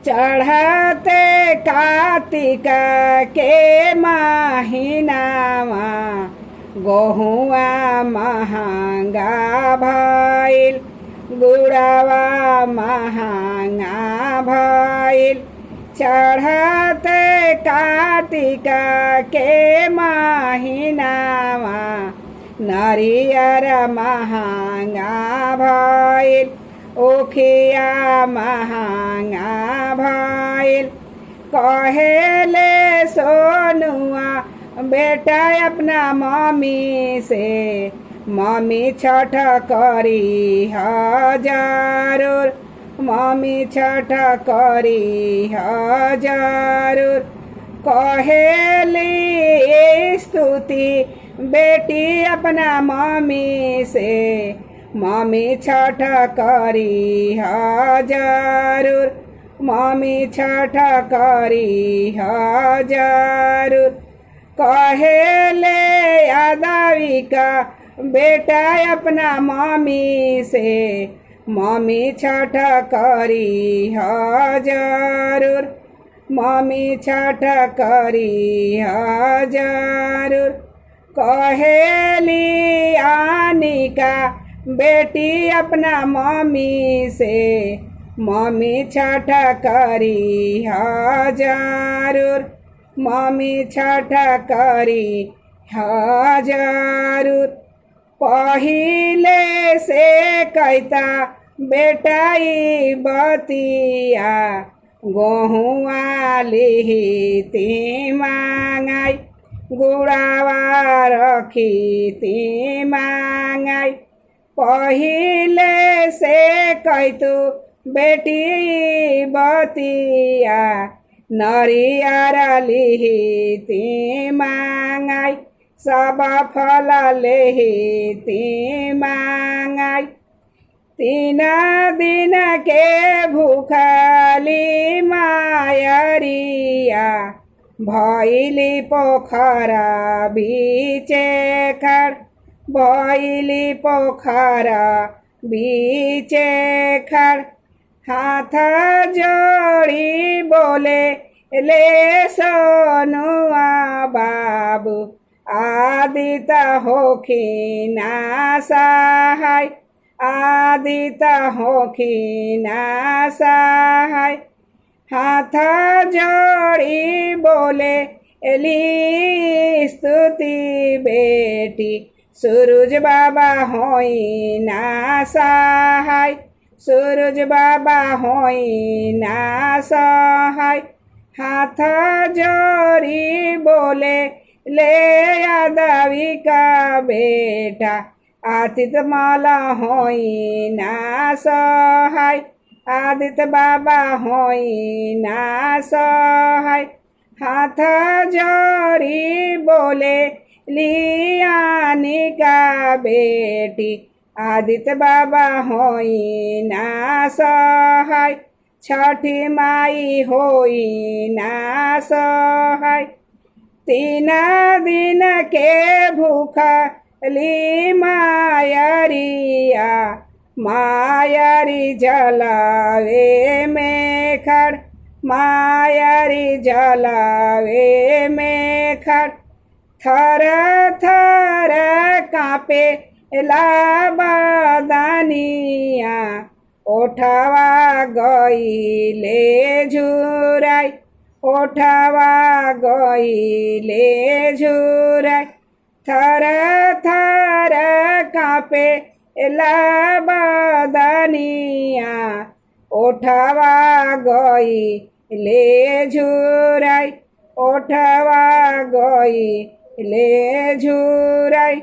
चढ़ते कार्तिक के महीनावा गहुआ महंगा भइल गुड़वा महंगा भइल। चढ़ते कार्तिक के महीनावा नारियर महंगा भइल ओखिया महंगा भइल। कहेले सोनुआ बेटा अपना मम्मी से मम्मी छठ करी ह जरूर मम्मी छठ करी ह जरूर। कहेली स्तुति बेटी अपना मम्मी से मम्मी छठ करी ह जरूर मम्मी छठ करी ह जरूर। कहेले यादविका बेटा अपना मम्मी से मम्मी छठ करी ह जरूर मम्मी छठ करी ह जरूर। कहेली आनिका बेटी अपना मम्मी से मम्मी छठ करी ह जरूर मम्मी छठ करी ह जरूर। पहिले से कैता बेटाई बतिया गहुआ लिहिती मांगाई गुड़ावा रखीती मांगाई। पहिले से कैतु बेटी बतिया नरियर लिहिती मांगाई सब फल लेहिती मांगाई। 3 दिन के भूखली मायरिया भइली पोखरा बीचे खड़ भइली पोखरा बीचे खड़। हाथ जोड़ी बोले ले सोनुआ बाबू आदित होखिना सहाय आदित होखिना सहाय। हाथ जोड़ी बोले ली स्तुति बेटी सूरज बाबा होइना सहाय सूरज बाबा होइना सहाय। हाथ जोड़ी बोले ले यादविका बेटा आदित्य माला होइना सहाय आदित्य बाबा होइना सहाय। हाथ जोड़ी बोले लियानिका बेटी आदित्य बाबा होइना सहाय छठी माई होइना सहाय। 3 दिन के भूखली मायरिया मायरी जलावे में खड़ मायरी जलावे में खड़। थर थर कांपे ला बदनिया ओठवा गइले झुराई ओठवा गइले झुराई। थर थर कांपे ला बदनिया ओठवा गइले झुराई ओठवा गइले झुराई।